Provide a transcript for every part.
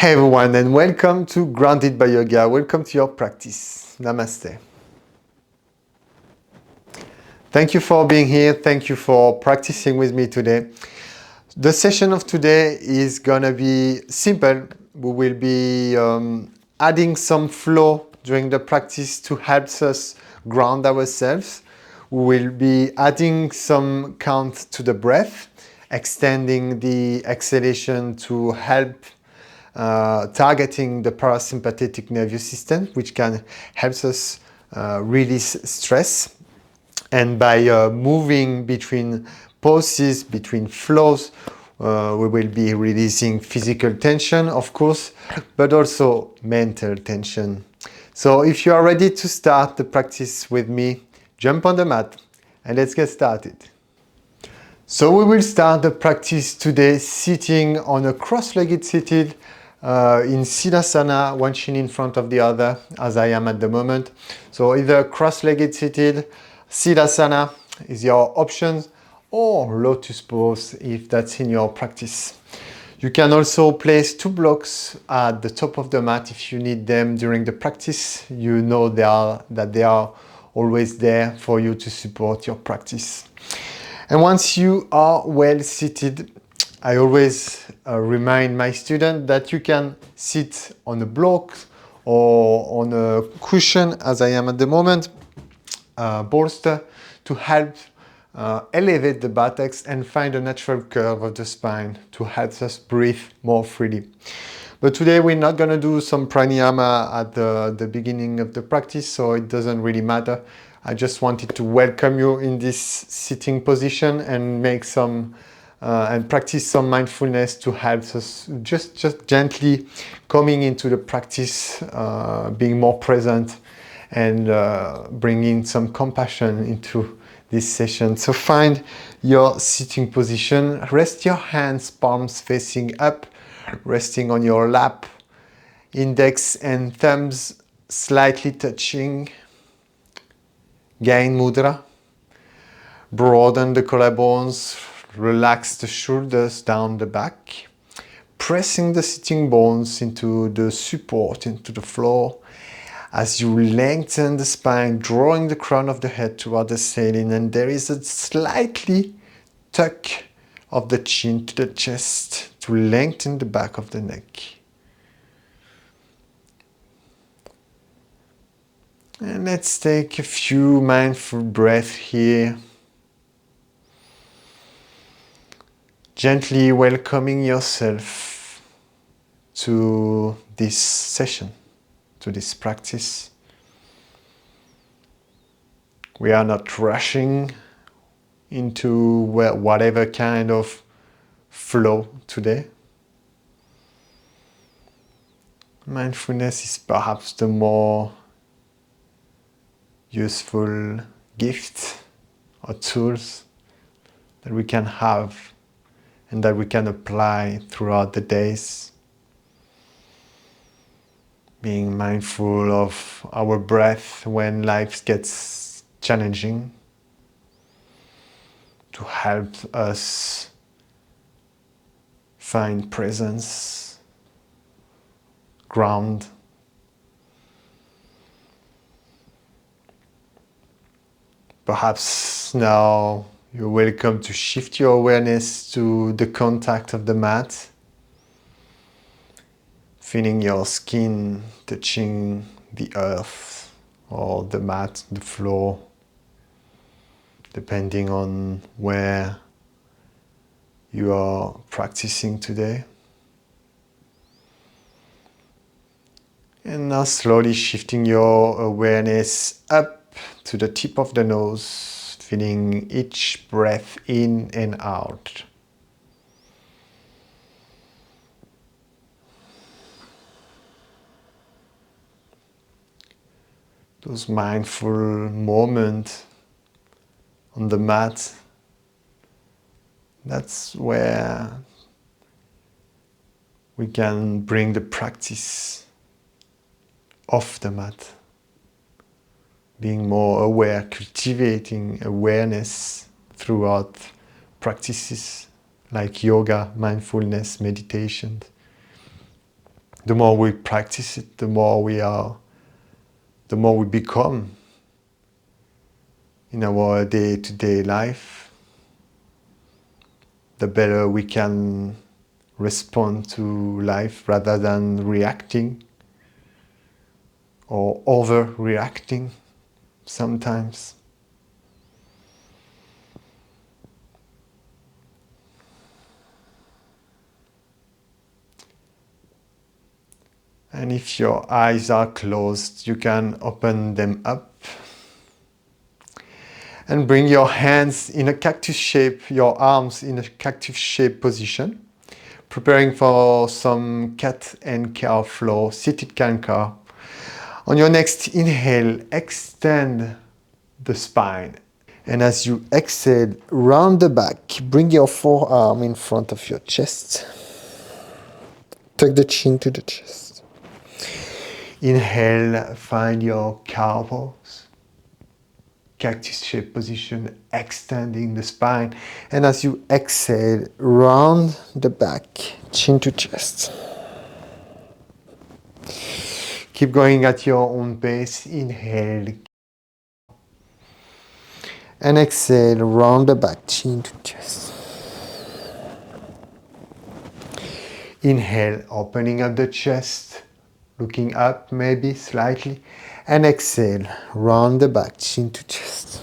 Hey everyone, and welcome to Grounded by Yoga. Welcome to your practice. Namaste. Thank you for being here. Thank you for practicing with me today. The session of today is gonna be simple. We will be adding some flow during the practice to help us ground ourselves. We will be adding some count to the breath, extending the exhalation to help targeting the parasympathetic nervous system, which can help us release stress. And by moving between poses, between flows, we will be releasing physical tension, of course, but also mental tension. So if you are ready to start the practice with me, jump on the mat and let's get started. So we will start the practice today sitting on a cross-legged seated in Siddhasana, one shin in front of the other, as I am at the moment. So either cross-legged seated, Siddhasana is your option, or Lotus Pose if that's in your practice. You can also place two blocks at the top of the mat if you need them during the practice. You know that they are always there for you to support your practice. And once you are well seated, I always remind my students that you can sit on a block or on a cushion, as I am at the moment, bolster, to help elevate the buttocks and find a natural curve of the spine to help us breathe more freely. But today we're not going to do some pranayama at the beginning of the practice, so it doesn't really matter. I just wanted to welcome you in this sitting position and make some and practice some mindfulness to help us just gently coming into the practice, being more present and bringing some compassion into this session. So find your sitting position. Rest your hands, palms facing up, resting on your lap, index and thumbs slightly touching. Gain mudra. Broaden the collarbones. Relax the shoulders down the back, pressing the sitting bones into the support, into the floor. As you lengthen the spine, drawing the crown of the head toward the ceiling, and there is a slightly tuck of the chin to the chest to lengthen the back of the neck. And let's take a few mindful breaths here. Gently welcoming yourself to this session, to this practice. We are not rushing into whatever kind of flow today. Mindfulness is perhaps the more useful gift or tools that we can have and that we can apply throughout the days. Being mindful of our breath when life gets challenging, to help us find presence, ground. Perhaps now you're welcome to shift your awareness to the contact of the mat, feeling your skin touching the earth or the mat, the floor, depending on where you are practicing today. And now slowly shifting your awareness up to the tip of the nose, feeling each breath in and out. Those mindful moments on the mat, that's where we can bring the practice off the mat. Being more aware, cultivating awareness throughout practices like yoga, mindfulness, meditation. The more we practice it, the more we become in our day-to-day life, the better we can respond to life rather than reacting or overreacting sometimes. And if your eyes are closed, you can open them up and bring your hands in a cactus shape, your arms in a cactus shape position, preparing for some cat and cow flow, seated cat and cow. On your next inhale, extend the spine. And as you exhale, round the back, bring your forearm in front of your chest. Tuck the chin to the chest. Inhale, find your cow pose. Cactus shape position, extending the spine. And as you exhale, round the back, chin to chest. Keep going at your own pace. Inhale. And exhale, round the back, chin to chest. Inhale, opening up the chest, looking up maybe slightly. And exhale, round the back, chin to chest.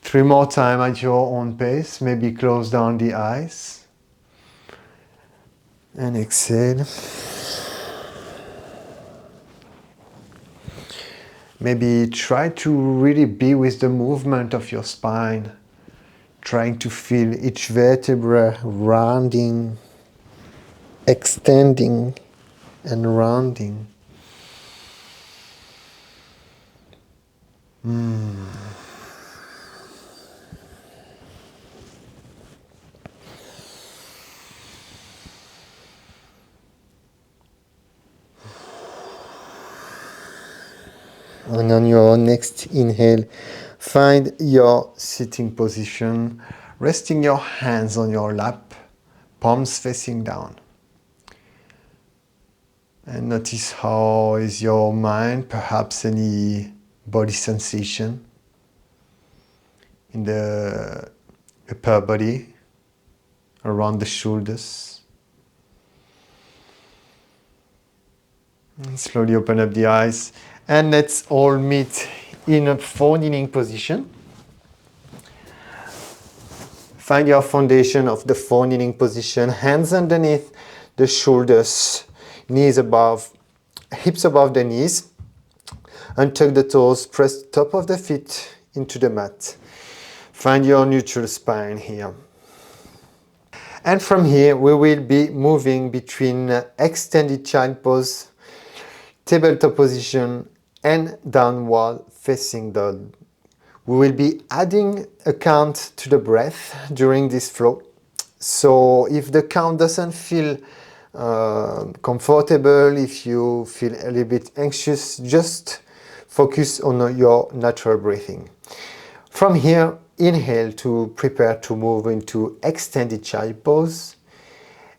3 more times at your own pace. Maybe close down the eyes. And exhale. Maybe try to really be with the movement of your spine. Trying to feel each vertebra rounding, extending and rounding. And on your next inhale, find your sitting position, resting your hands on your lap, palms facing down. And notice how is your mind, perhaps any body sensation in the upper body, around the shoulders. And slowly open up the eyes. And let's all meet in a four-kneeling position. Find your foundation of the four-kneeling position. Hands underneath the shoulders, knees above, hips above the knees. Untuck the toes, press the top of the feet into the mat. Find your neutral spine here. And from here, we will be moving between extended child pose, tabletop position, and downward facing dog. We will be adding a count to the breath during this flow. So if the count doesn't feel comfortable, if you feel a little bit anxious, just focus on your natural breathing. From here, inhale to prepare to move into extended child pose.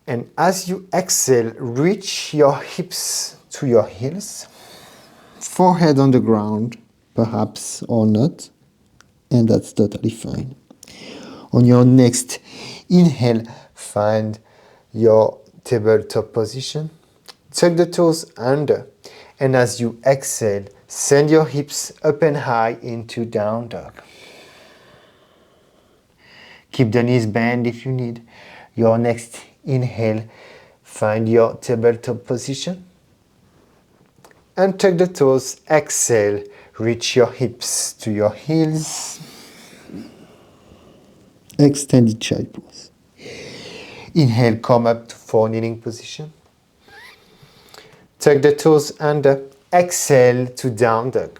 And as you exhale, reach your hips to your heels. Forehead on the ground, perhaps or not, and that's totally fine. On your next inhale, find your tabletop position. Tuck the toes under, and as you exhale, send your hips up and high into down dog. Keep the knees bent if you need. Your next inhale, find your tabletop position. And tuck the toes, exhale, reach your hips to your heels. Extended child pose. Inhale, come up to four kneeling position. Tuck the toes under, exhale to down dog.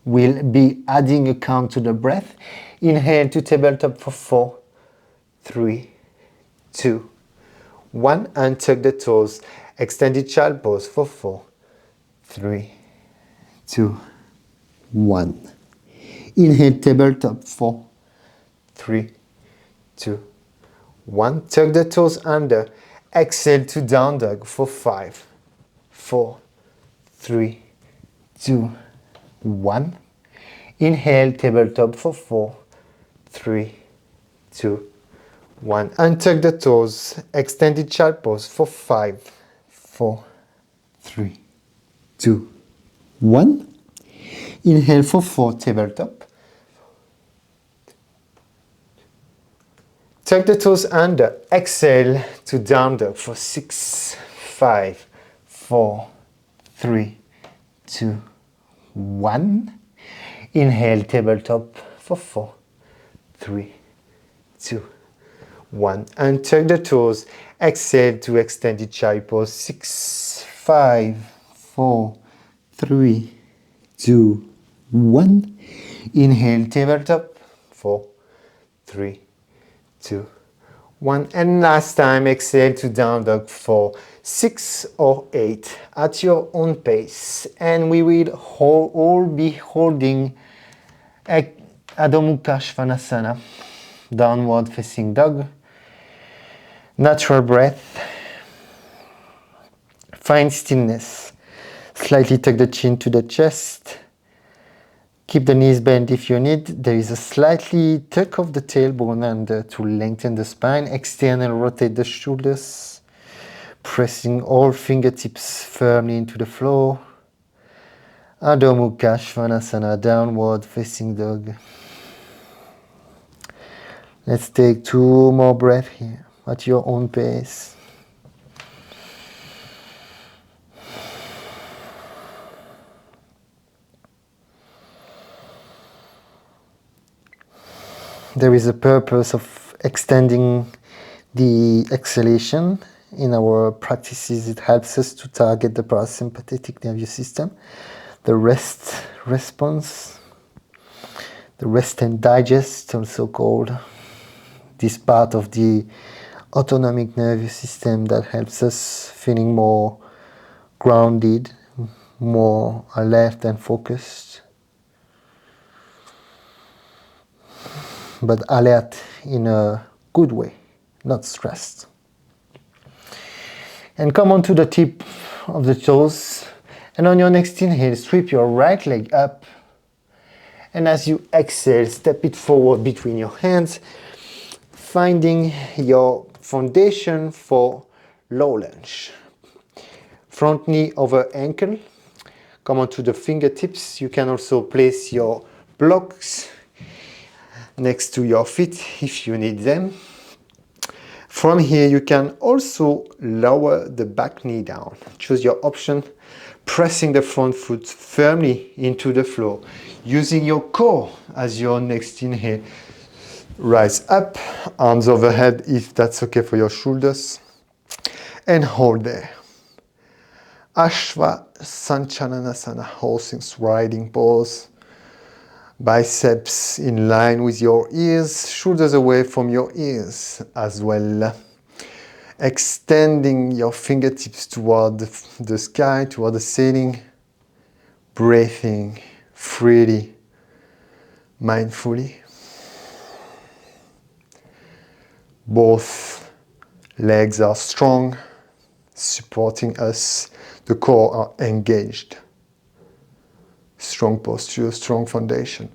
We'll be adding a count to the breath. Inhale to tabletop for 4, 3, 2, 1, and tuck the toes. Extended child pose for 4, 3, 2, 1. Inhale tabletop 4, 3, 2, 1. Tuck the toes under. Exhale to down dog for 5, 4, 3, 2, 1. Inhale, tabletop for 4, 3, 2, 1. Untuck the toes. Extended child pose for 5, 4, 3, 2, 1. Inhale for 4, tabletop. Tuck the toes under. Exhale to down dog for 6, 5, 4, 3, 2, 1. Inhale, tabletop for 4, 3, 2, 1. Untuck the toes. Exhale to extended child pose. 6, 5, 4, 3, 2, 1. Inhale, tabletop. 4, 3, 2, 1. And last time, exhale to down dog for 6 or 8 at your own pace. And we will all be holding Adho Mukha Svanasana, downward facing dog. Natural breath. Find stillness. Slightly tuck the chin to the chest. Keep the knees bent if you need. There is a slightly tuck of the tailbone under to lengthen the spine. External rotate the shoulders. Pressing all fingertips firmly into the floor. Adho Mukha Svanasana, downward facing dog. Let's take 2 more breaths here at your own pace. There is a purpose of extending the exhalation in our practices. It helps us to target the parasympathetic nervous system, the rest response, the rest and digest, also called, this part of the autonomic nervous system that helps us feeling more grounded, more alert and focused. But alert in a good way, not stressed. And come onto the tip of the toes. And on your next inhale, sweep your right leg up. And as you exhale, step it forward between your hands, finding your foundation for low lunge. Front knee over ankle. Come onto the fingertips. You can also place your blocks next to your feet if you need them. From here, you can also lower the back knee down. Choose your option, pressing the front foot firmly into the floor, using your core as your next inhale. Rise up, arms overhead if that's okay for your shoulders, and hold there. Ashwa Sanchalanasana, horse riding pose. Biceps in line with your ears, shoulders away from your ears as well. Extending your fingertips toward the sky, toward the ceiling. Breathing freely, mindfully. Both legs are strong, supporting us. The core are engaged. Strong posture, strong foundation.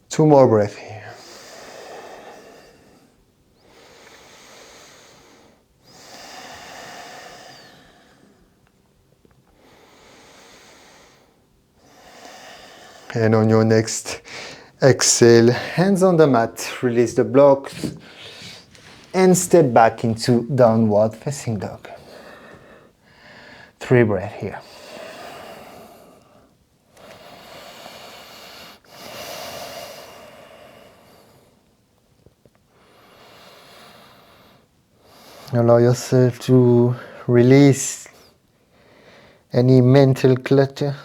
2 more breaths here. And on your next exhale, hands on the mat, release the blocks, and step back into downward facing dog. 3 breaths here. Allow yourself to release any mental clutter,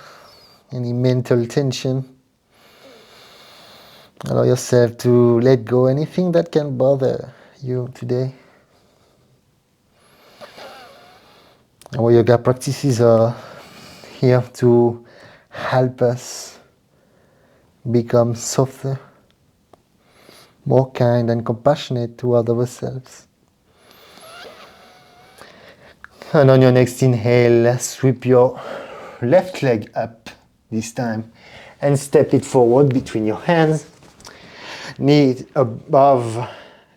any mental tension. Allow yourself to let go anything that can bother you today. Our yoga practices are here to help us become softer, more kind and compassionate toward ourselves. And on your next inhale, sweep your left leg up this time and step it forward between your hands. Knee above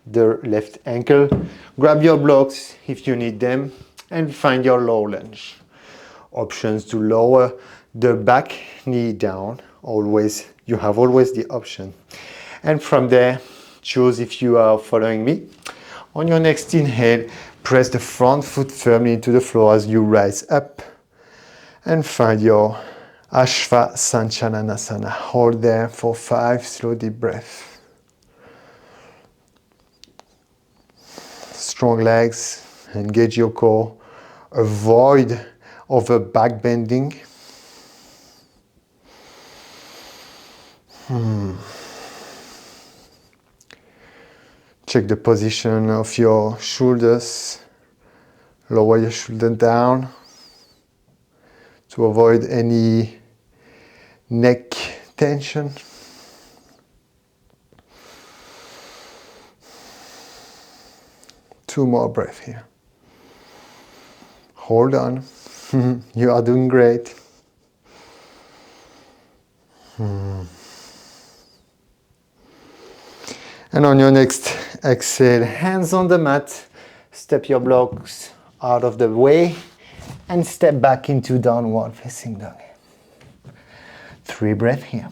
the left ankle. Grab your blocks if you need them and find your low lunge. Options to lower the back knee down. You have always the option. And from there, choose if you are following me. On your next inhale, press the front foot firmly into the floor as you rise up and find your Ashva Sanchalanasana. Hold there for 5 slow deep breaths. Strong legs, engage your core, avoid over back bending. Check the position of your shoulders. Lower your shoulder down to avoid any neck tension. Two more breaths here. Hold on. You are doing great. And on your next exhale, hands on the mat, step your blocks out of the way and step back into downward facing dog. 3 breaths here.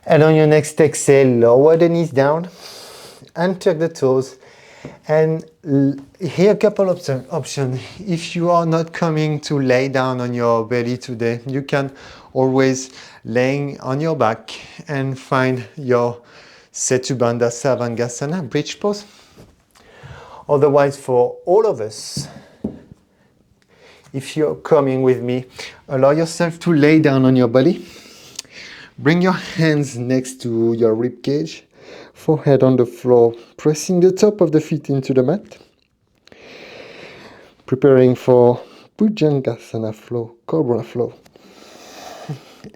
And on your next exhale, lower the knees down and tuck the toes. And here a couple of options. If you are not coming to lay down on your belly today, you can always laying on your back and find your Setubandha Sarvangasana, bridge pose. Otherwise, for all of us, if you're coming with me, allow yourself to lay down on your belly. Bring your hands next to your rib cage, forehead on the floor, pressing the top of the feet into the mat. Preparing for Bhujangasana flow, Cobra flow.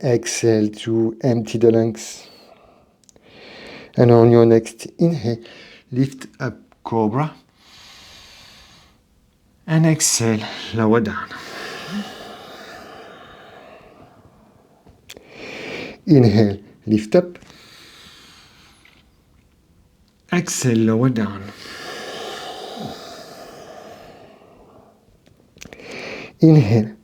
Exhale to empty the lungs. And on your next inhale, lift up Cobra. And exhale, lower down. Inhale, lift up. Exhale, lower down. Inhale.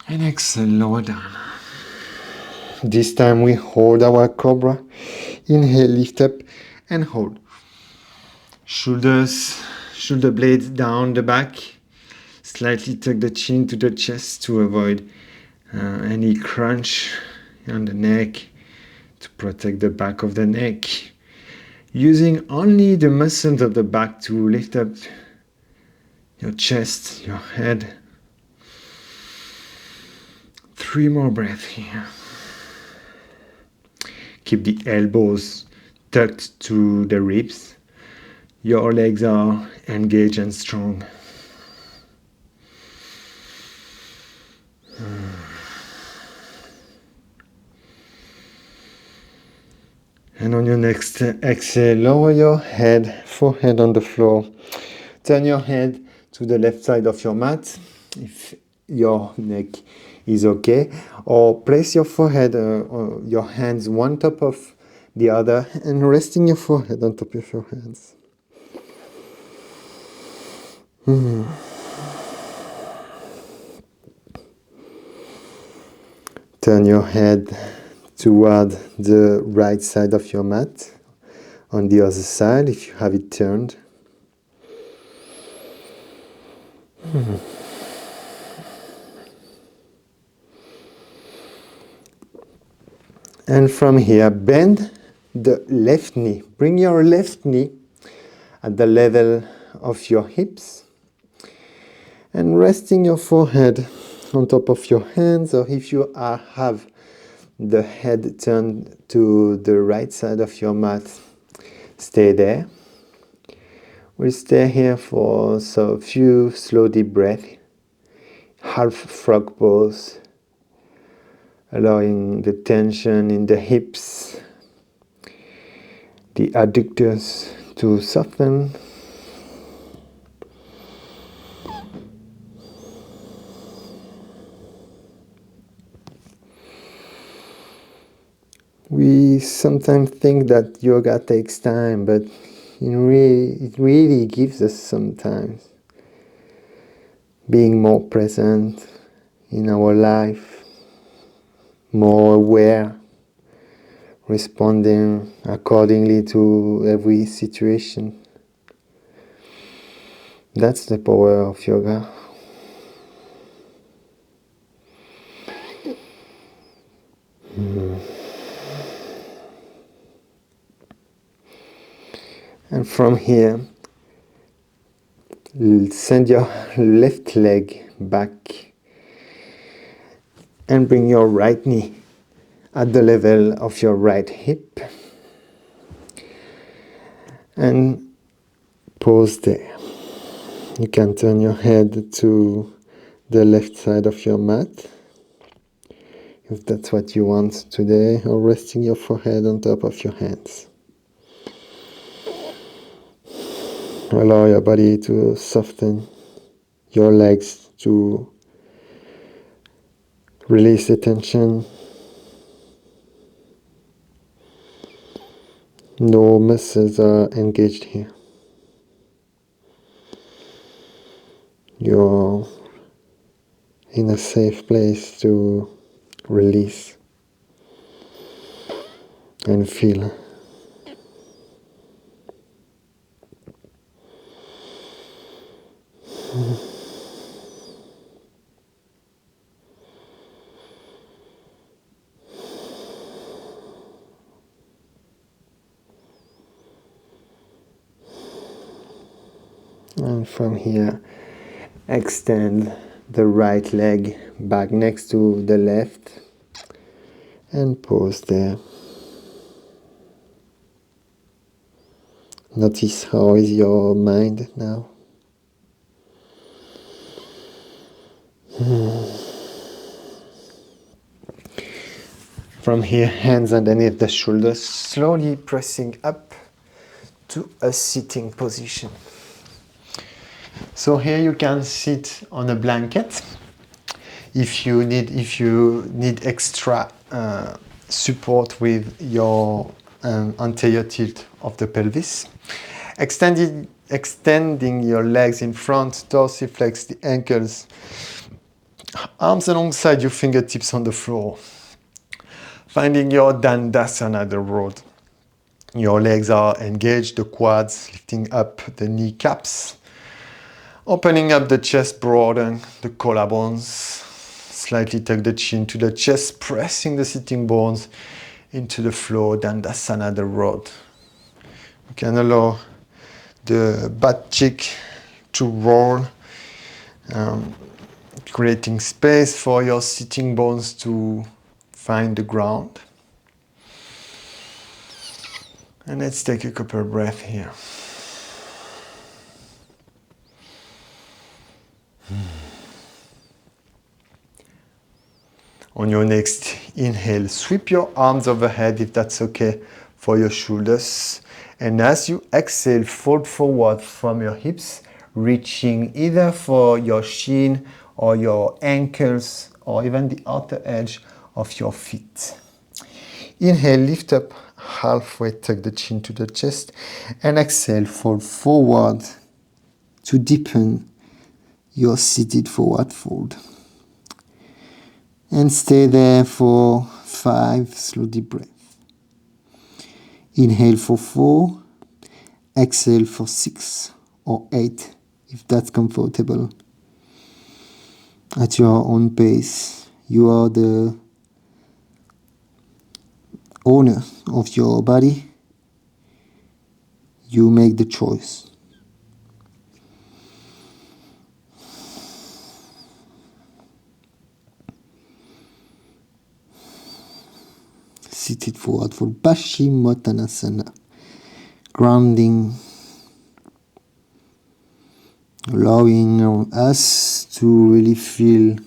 And exhale, lower down. This time we hold our Cobra. Inhale, lift up and hold. Shoulder blades down the back. Slightly tuck the chin to the chest to avoid any crunch on the neck, to protect the back of the neck. Using only the muscles of the back to lift up your chest, your head. 3 more breaths here. Keep the elbows tucked to the ribs. Your legs are engaged and strong. And on your next exhale, lower your head, forehead on the floor. Turn your head to the left side of your mat, if your neck is okay. Or place your forehead, your hands one top of the other, and resting your forehead on top of your hands. Turn your head toward the right side of your mat, on the other side if you have it turned. And from here, bend the left knee. Bring your left knee at the level of your hips and resting your forehead on top of your hands, or if you have the head turned to the right side of your mat. Stay there. We'll stay here for a few slow deep breaths. Half frog pose, allowing the tension in the hips, the adductors to soften. We sometimes think that yoga takes time, but it really gives us sometimes being more present in our life, more aware, responding accordingly to every situation. That's the power of yoga. And from here, send your left leg back and bring your right knee at the level of your right hip and pause there. You can turn your head to the left side of your mat if that's what you want today, or resting your forehead on top of your hands. Allow your body to soften, your legs to release the tension. No muscles are engaged here. You're in a safe place to release and feel. And from here, extend the right leg back next to the left and pause there. Notice how is your mind now. From here, hands underneath the shoulders, slowly pressing up to a sitting position. So here you can sit on a blanket. If you need extra support with your anterior tilt of the pelvis, extending your legs in front, dorsiflex the ankles, arms alongside your fingertips on the floor. Finding your Dandasana, the road. Your legs are engaged, the quads, lifting up the kneecaps, opening up the chest, broaden the collarbones, slightly tuck the chin to the chest, pressing the sitting bones into the floor, Dandasana, the road. You can allow the butt cheek to roll, creating space for your sitting bones to find the ground. And let's take a couple of breaths here. On your next inhale, sweep your arms overhead if that's okay for your shoulders. And as you exhale, fold forward from your hips, reaching either for your shin or your ankles or even the outer edge of your feet. Inhale, lift up halfway, tuck the chin to the chest, and exhale, fold forward to deepen your seated forward fold. And stay there for 5 slow deep breaths. Inhale for 4, exhale for 6 or 8 if that's comfortable. At your own pace, you are the owner of your body. You make the choice. seated forward fold, Paschimottanasana, grounding, allowing us to really feel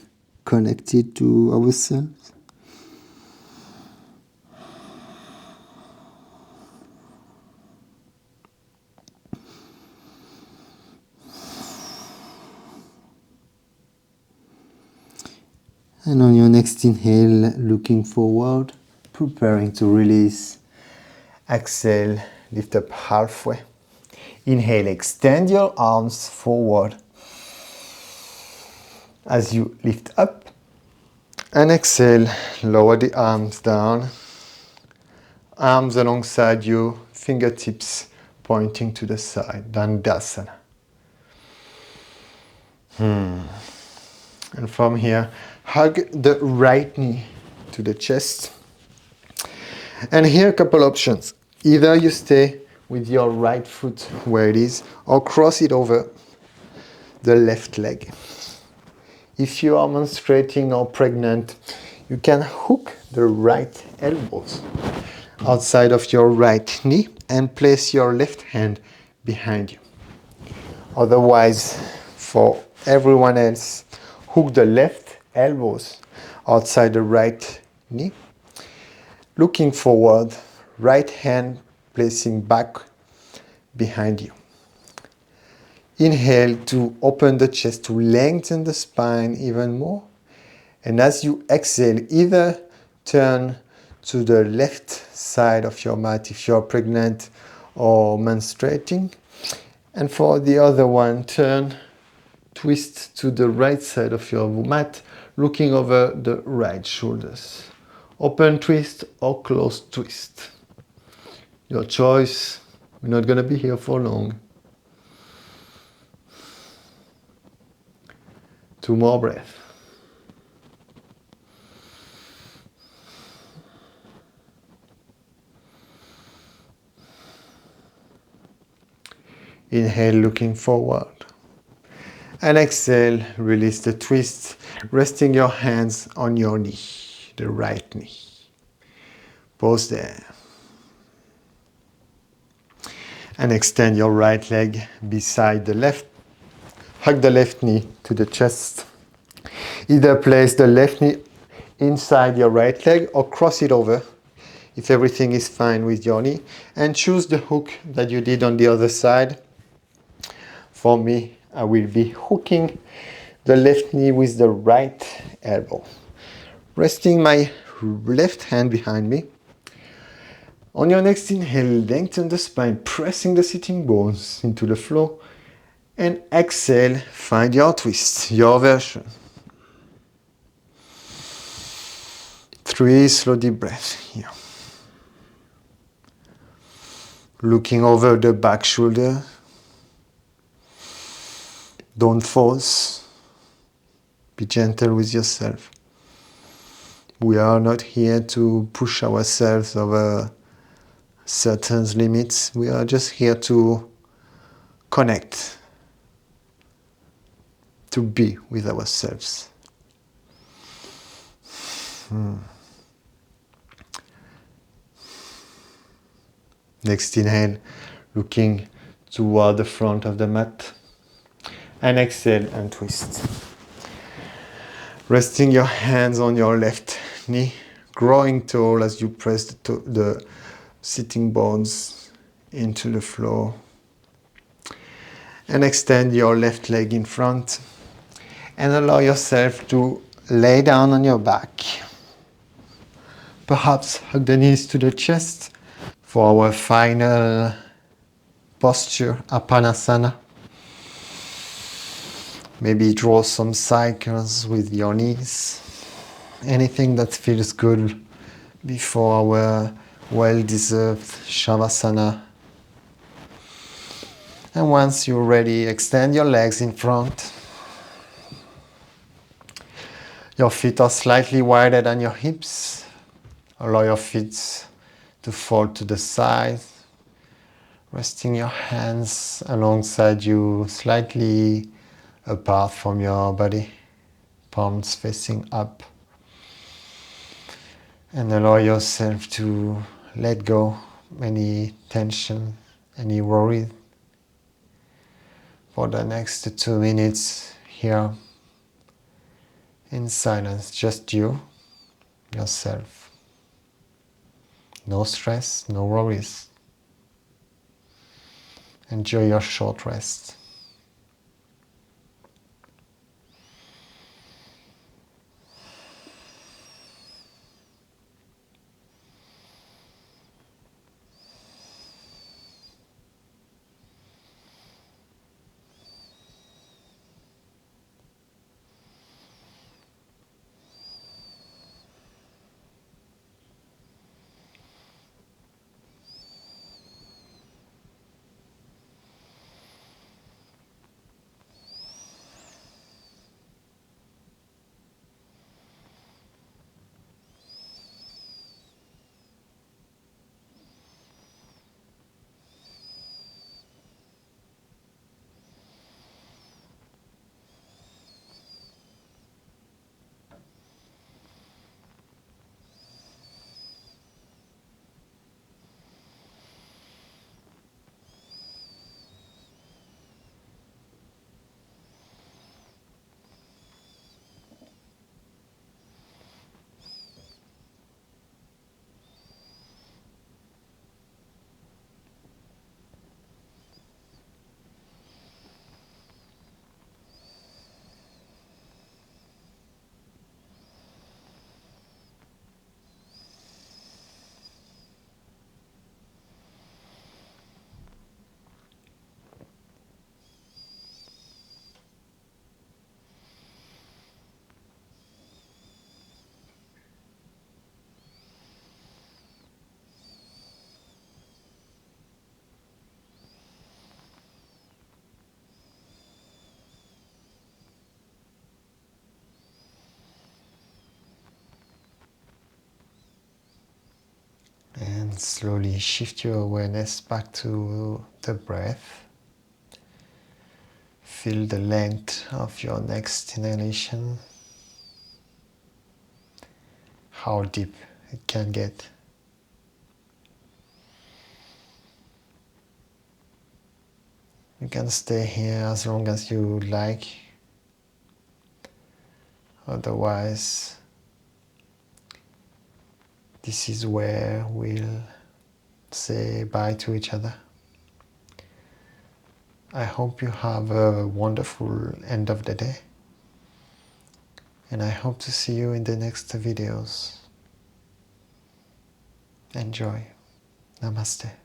connected to ourselves. And on your next inhale, looking forward, preparing to release. Exhale, lift up halfway. Inhale, extend your arms forward as you lift up. And exhale, lower the arms down. Arms alongside you, fingertips pointing to the side, Dandasana. And from here, hug the right knee to the chest. And here a couple options. Either you stay with your right foot where it is, or cross it over the left leg. If you are menstruating or pregnant, you can hook the right elbows outside of your right knee and place your left hand behind you. Otherwise, for everyone else, hook the left elbows outside the right knee. Looking forward, right hand placing back behind you. Inhale to open the chest, to lengthen the spine even more. And as you exhale, either turn to the left side of your mat if you're pregnant or menstruating. And for the other one, twist to the right side of your mat, looking over the right shoulders. Open twist or closed twist. Your choice. We're not going to be here for long. 2 more breaths. Inhale, looking forward. And exhale, release the twist, resting your hands on your knee, the right knee. Pause there. And extend your right leg beside the left. Hug the left knee to the chest. Either place the left knee inside your right leg or cross it over if everything is fine with your knee. And choose the hook that you did on the other side. For me, I will be hooking the left knee with the right elbow. Resting my left hand behind me. On your next inhale, lengthen the spine, pressing the sitting bones into the floor. And exhale, find your twist, your version. 3 slow deep breaths here. Looking over the back shoulder. Don't force. Be gentle with yourself. We are not here to push ourselves over certain limits. We are just here to connect, to be with ourselves. Next inhale, looking toward the front of the mat. And exhale and twist. Resting your hands on your left knee, growing tall as you press the sitting bones into the floor. And extend your left leg in front. And allow yourself to lay down on your back. Perhaps hug the knees to the chest for our final posture, Apanasana. Maybe draw some cycles with your knees. Anything that feels good before our well-deserved Shavasana. And once you're ready, extend your legs in front. Your feet are slightly wider than your hips. Allow your feet to fall to the side. Resting your hands alongside you, slightly apart from your body. Palms facing up. And allow yourself to let go any tension, any worry for the next 2 minutes here in silence. Just you, yourself. No stress, no worries. Enjoy your short rest. And slowly shift your awareness back to the breath. Feel the length of your next inhalation, how deep it can get. You can stay here as long as you like. Otherwise, this is where we'll say bye to each other. I hope you have a wonderful end of the day. And I hope to see you in the next videos. Enjoy. Namaste.